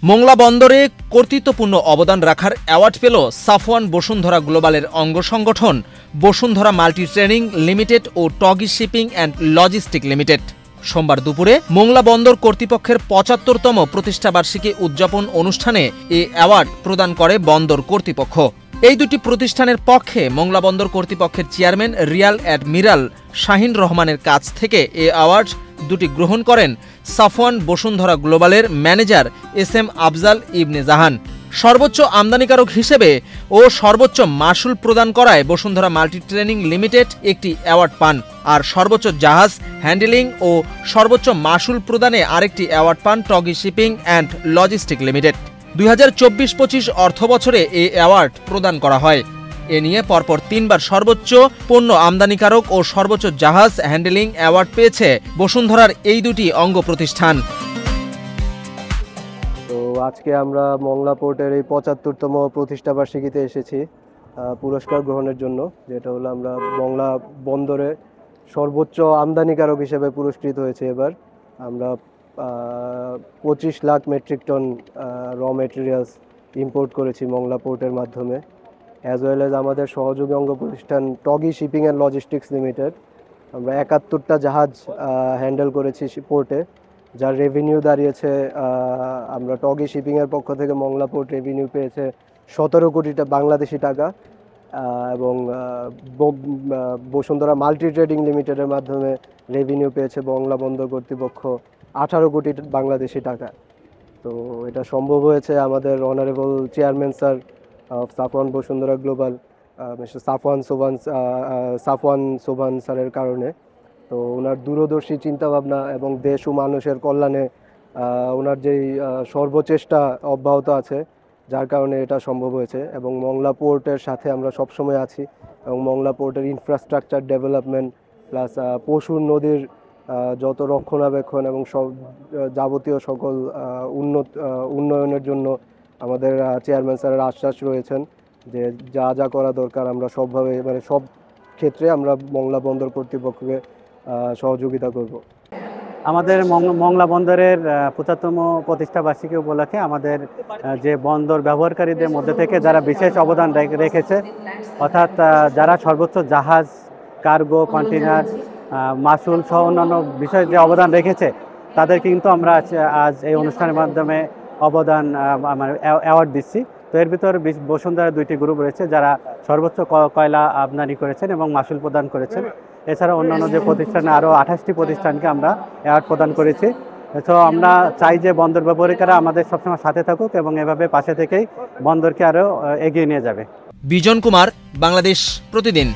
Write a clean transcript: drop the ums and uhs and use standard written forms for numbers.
মোংলা বন্দরে কর্তৃত্বপূর্ণ অবদান রাখার অ্যাওয়ার্ড পেল সাফওয়ান বসুন্ধরা গ্লোবালের অঙ্গ সংগঠন বসুন্ধরা মাল্টি ট্রেডিং লিমিটেড ও Toggi shipping and logistic limited. সোমবার দুপুরে মোংলা বন্দর কর্তৃপক্ষের ৭৫তম প্রতিষ্ঠাবার্ষিকী উদযাপন অনুষ্ঠানে এ অ্যাওয়ার্ড প্রদান করে বন্দর কর্তৃপক্ষ। এই দুটি প্রতিষ্ঠানের পক্ষে মোংলা বন্দর কর্তৃপক্ষের চেয়ারম্যান রিয়াল অ্যাডমিরাল শাহিন রহমানের কাছ থেকে এ অ্যাওয়ার্ড দুটি গ্রহণ করেন সাফওয়ান বসুন্ধরা গ্লোবালের ম্যানেজার এস.এম. আফজাল ইবনে জাহান। সর্বোচ্চ আমদানিকারক হিসেবে ও সর্বোচ্চ মাসুল প্রদান করায় বসুন্ধরা মাল্টি ট্রেডিং লিমিটেড একটি অ্যাওয়ার্ড পান, আর সর্বোচ্চ জাহাজ হ্যান্ডেলিং ও সর্বোচ্চ মাসুল প্রদানে আরেকটি অ্যাওয়ার্ড পান Toggi shipping and logistic limited. ২০২৪-২৫ অর্থবছরে এই অ্যাওয়ার্ড প্রদান করা হয়। এ নিয়ে পরপর তিনবার সর্বোচ্চ পণ্য আমদানিকারক ও সর্বোচ্চ জাহাজ হ্যান্ডেলিং অ্যাওয়ার্ড পেয়েছে বসুন্ধরার এই দুটি অঙ্গ প্রতিষ্ঠান। তো আজকে আমরা মংলা পোর্টের এই ৭৫তম প্রতিষ্ঠাবার্ষিকীতে এসেছি পুরস্কার গ্রহণের জন্য, যেটা হলো আমরা মংলা বন্দরে সর্বোচ্চ আমদানিকারক হিসেবে পুরস্কৃত হয়েছে। এবার আমরা ২৫ lakh metric ton raw materials import করেছি মংলা পোর্টের মাধ্যমে, অ্যাজ ওয়েল এজ আমাদের সহযোগী অঙ্গ প্রতিষ্ঠান Toggi shipping and logistics limited. আমরা ৭১টা জাহাজ হ্যান্ডেল করেছি পোর্টে, যার রেভিনিউ দাঁড়িয়েছে, আমরা টগি শিপিংয়ের পক্ষ থেকে মংলা পোর্ট রেভিনিউ পেয়েছে ১৭ কোটি বাংলাদেশি টাকা, এবং বসুন্ধরা মাল্টি ট্রেডিং লিমিটেডের মাধ্যমে রেভিনিউ পেয়েছে মংলা বন্দর কর্তৃপক্ষ ১৮ কোটি বাংলাদেশি টাকা। তো এটা সম্ভব হয়েছে আমাদের honourable chairman sir of Safwan Bashundhara global mister Safwan Sobhan স্যারের কারণে। তো ওনার দূরদর্শী চিন্তাভাবনা এবং দেশ ও মানুষের কল্যাণে ওনার যেই সর্বচেষ্টা অব্যাহত আছে, যার কারণে এটা সম্ভব হয়েছে। এবং মংলা পোর্টের সাথে আমরা সবসময় আছি, এবং মংলা পোর্টের ইনফ্রাস্ট্রাকচার ডেভেলপমেন্ট প্লাস পশুর নদীর যত রক্ষণাবেক্ষণ এবং সব যাবতীয় সকল উন্নয়নের জন্য আমাদের চেয়ারম্যান স্যারের আশ্বাস রয়েছেন যে যা যা করা দরকার আমরা সবভাবে সব ক্ষেত্রে আমরা মংলা বন্দর কর্তৃপক্ষকে সহযোগিতা করব। আমাদের মংলা বন্দরের ৭৫তম প্রতিষ্ঠাবার্ষিকী উপলক্ষে আমাদের যে বন্দর ব্যবহারকারীদের মধ্যে থেকে যারা বিশেষ অবদান রেখেছে, অর্থাৎ যারা সর্বোচ্চ জাহাজ, কার্গো, কন্টেনার, মাসুল সহ অন্যান্য বিষয়ে যে অবদান রেখেছে, তাদের কিন্তু আমরা আজ এই অনুষ্ঠানের মাধ্যমে অবদান অ্যাওয়ার্ড দিচ্ছি। তো এর ভিতর বসুন্ধরার 2টি গ্রুপ রয়েছে যারা সর্বোচ্চ কয়লা আমদানি করেছেন এবং মাসুল প্রদান করেছেন। এছাড়া অন্যান্য যে প্রতিষ্ঠানে আরও 28টি প্রতিষ্ঠানকে আমরা অ্যাওয়ার্ড প্রদান করেছি। তো আমরা চাই যে বন্দর ব্যবহারকারীরা আমাদের সবসময় সাথে থাকুক এবং এভাবে পাশে থেকেই বন্দরকে আরও এগিয়ে নিয়ে যাবে। বিজন কুমার, বাংলাদেশ প্রতিদিন।